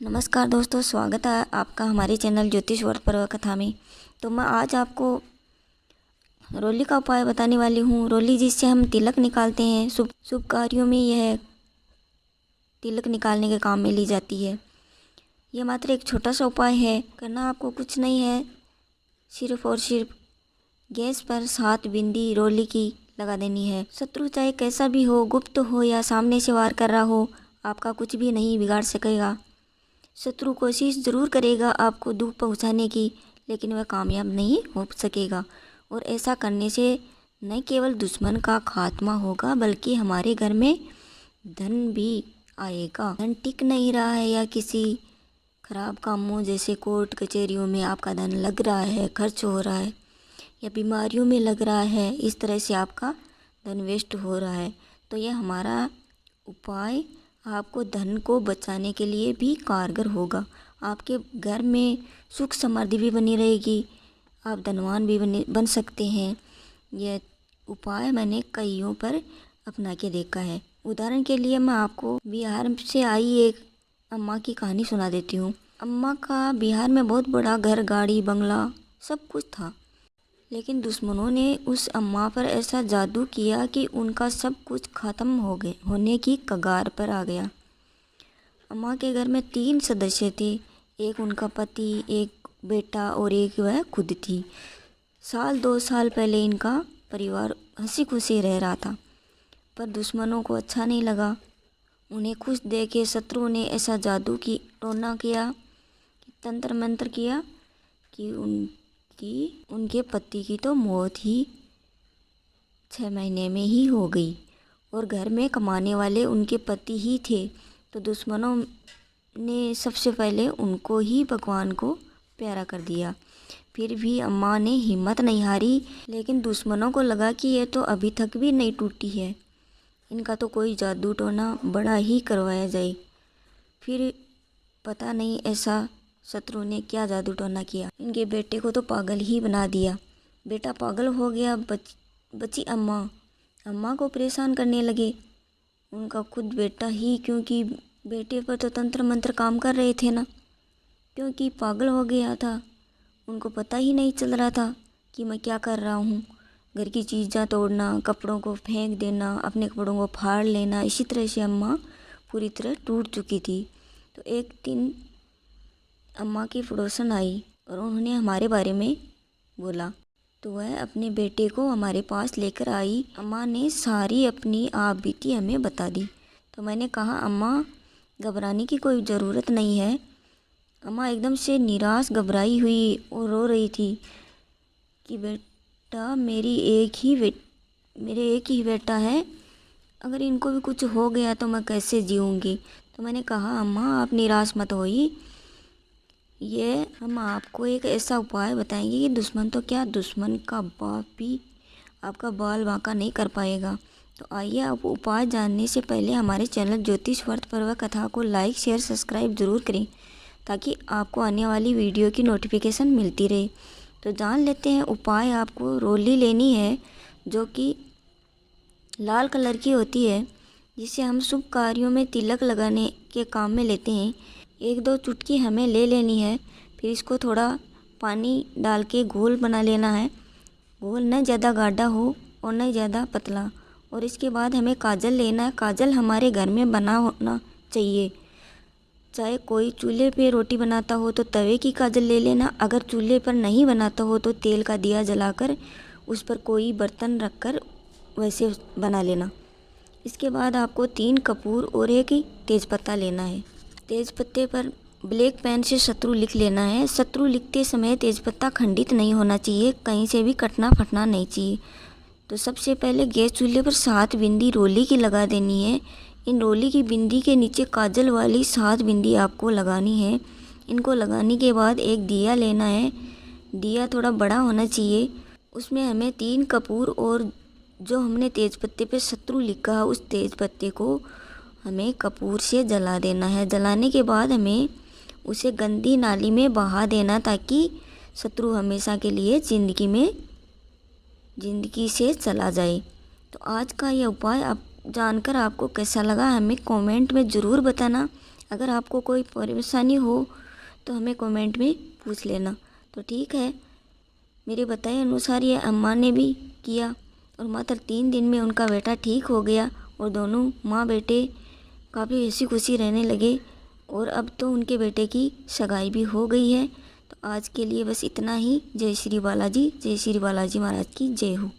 नमस्कार दोस्तों, स्वागत है आपका हमारे चैनल ज्योतिष व्रत पर्व कथा में। तो मैं आज आपको रोली का उपाय बताने वाली हूँ। रोली जिससे हम तिलक निकालते हैं, शुभ कार्यों में यह तिलक निकालने के काम में ली जाती है। यह मात्र एक छोटा सा उपाय है। करना आपको कुछ नहीं है, सिर्फ और सिर्फ गैस पर 7 बिंदी रोली की लगा देनी है। शत्रु चाहे कैसा भी हो, गुप्त हो या सामने से वार कर रहा हो, आपका कुछ भी नहीं बिगाड़ सकेगा। शत्रु कोशिश ज़रूर करेगा आपको दुख पहुंचाने की, लेकिन वह कामयाब नहीं हो सकेगा। और ऐसा करने से न केवल दुश्मन का खात्मा होगा, बल्कि हमारे घर में धन भी आएगा। धन टिक नहीं रहा है या किसी खराब कामों जैसे कोर्ट कचहरियों में आपका धन लग रहा है, खर्च हो रहा है, या बीमारियों में लग रहा है, इस तरह से आपका धन वेस्ट हो रहा है, तो यह हमारा उपाय आपको धन को बचाने के लिए भी कारगर होगा। आपके घर में सुख समृद्धि भी बनी रहेगी, आप धनवान भी बन सकते हैं। यह उपाय मैंने कईयों पर अपना के देखा है। उदाहरण के लिए मैं आपको बिहार से आई एक अम्मा की कहानी सुना देती हूँ। अम्मा का बिहार में बहुत बड़ा घर, गाड़ी, बंगला सब कुछ था, लेकिन दुश्मनों ने उस अम्मा पर ऐसा जादू किया कि उनका सब कुछ खत्म होने की कगार पर आ गया। अम्मा के घर में 3 सदस्य थे, एक उनका पति, एक बेटा और एक वह खुद थी। 2 साल पहले इनका परिवार हंसी खुशी रह रहा था, पर दुश्मनों को अच्छा नहीं लगा। उन्हें खुश देखे शत्रुओं ने ऐसा जादू की टोना किया, तंत्र मंत्र किया कि उनके पति की तो मौत ही 6 महीने में ही हो गई, और घर में कमाने वाले उनके पति ही थे। तो दुश्मनों ने सबसे पहले उनको ही भगवान को प्यारा कर दिया। फिर भी अम्मा ने हिम्मत नहीं हारी, लेकिन दुश्मनों को लगा कि यह तो अभी तक भी नहीं टूटी है, इनका तो कोई जादू टोना बड़ा ही करवाया जाए। फिर पता नहीं ऐसा शत्रु ने क्या जादू टोना किया, इनके बेटे को तो पागल ही बना दिया। बेटा पागल हो गया, बची अम्मा को परेशान करने लगे उनका खुद बेटा ही, क्योंकि बेटे पर तो तंत्र मंत्र काम कर रहे थे ना। क्योंकि पागल हो गया था, उनको पता ही नहीं चल रहा था कि मैं क्या कर रहा हूँ। घर की चीज़ें तोड़ना, कपड़ों को फेंक देना, अपने कपड़ों को फाड़ लेना, इसी तरह से अम्मा पूरी तरह टूट चुकी थी। तो एक दिन अम्मा की पड़ोसन आई और उन्होंने हमारे बारे में बोला, तो वह अपने बेटे को हमारे पास लेकर आई। अम्मा ने सारी अपनी आप बीती हमें बता दी। तो मैंने कहा, अम्मा घबराने की कोई ज़रूरत नहीं है। अम्मा एकदम से निराश, घबराई हुई और रो रही थी कि बेटा मेरे एक ही बेटा है, अगर इनको भी कुछ हो गया तो मैं कैसे जीऊँगी। तो मैंने कहा, अम्मा आप निराश मत होइए, ये हम आपको एक ऐसा उपाय बताएंगे कि दुश्मन तो क्या, दुश्मन का बाप भी आपका बाल बांका नहीं कर पाएगा। तो आइए, आप उपाय जानने से पहले हमारे चैनल ज्योतिष व्रत पर्व कथा को लाइक, शेयर, सब्सक्राइब ज़रूर करें, ताकि आपको आने वाली वीडियो की नोटिफिकेशन मिलती रहे। तो जान लेते हैं उपाय। आपको रोली लेनी है जो कि लाल कलर की होती है, जिसे हम शुभ कार्यों में तिलक लगाने के काम में लेते हैं। 1-2 चुटकी हमें ले लेनी है। फिर इसको थोड़ा पानी डाल के घोल बना लेना है। घोल न ज़्यादा गाढ़ा हो और न ज़्यादा पतला। और इसके बाद हमें काजल लेना है। काजल हमारे घर में बना होना चाहिए। चाहे कोई चूल्हे पे रोटी बनाता हो तो तवे की काजल ले लेना, अगर चूल्हे पर नहीं बनाता हो तो तेल का दिया जलाकर उस पर कोई बर्तन रखकर वैसे बना लेना। इसके बाद आपको 3 कपूर और एक ही तेज़पत्ता लेना है। तेज़पत्ते पर ब्लैक पेन से शत्रु लिख लेना है। शत्रु लिखते समय तेज़पत्ता खंडित नहीं होना चाहिए, कहीं से भी कटना फटना नहीं चाहिए। तो सबसे पहले गैस चूल्हे पर 7 बिंदी रोली की लगा देनी है। इन रोली की बिंदी के नीचे काजल वाली 7 बिंदी आपको लगानी है। इनको लगाने के बाद एक दिया लेना है। दिया थोड़ा बड़ा होना चाहिए। उसमें हमें 3 कपूर और जो हमने तेज़पत्ते पे शत्रु लिखा है उस तेज़पत्ते को हमें कपूर से जला देना है। जलाने के बाद हमें उसे गंदी नाली में बहा देना, ताकि शत्रु हमेशा के लिए ज़िंदगी से चला जाए। तो आज का यह उपाय आप जानकर आपको कैसा लगा हमें कमेंट में ज़रूर बताना। अगर आपको कोई परेशानी हो तो हमें कमेंट में पूछ लेना। तो ठीक है, मेरे बताए अनुसार ये अम्मा ने भी किया और मात्र 3 दिन में उनका बेटा ठीक हो गया और दोनों माँ बेटे काफ़ी हंसी खुशी रहने लगे और अब तो उनके बेटे की सगाई भी हो गई है। तो आज के लिए बस इतना ही। जय श्री बालाजी, जय श्री बालाजी महाराज की जय हो।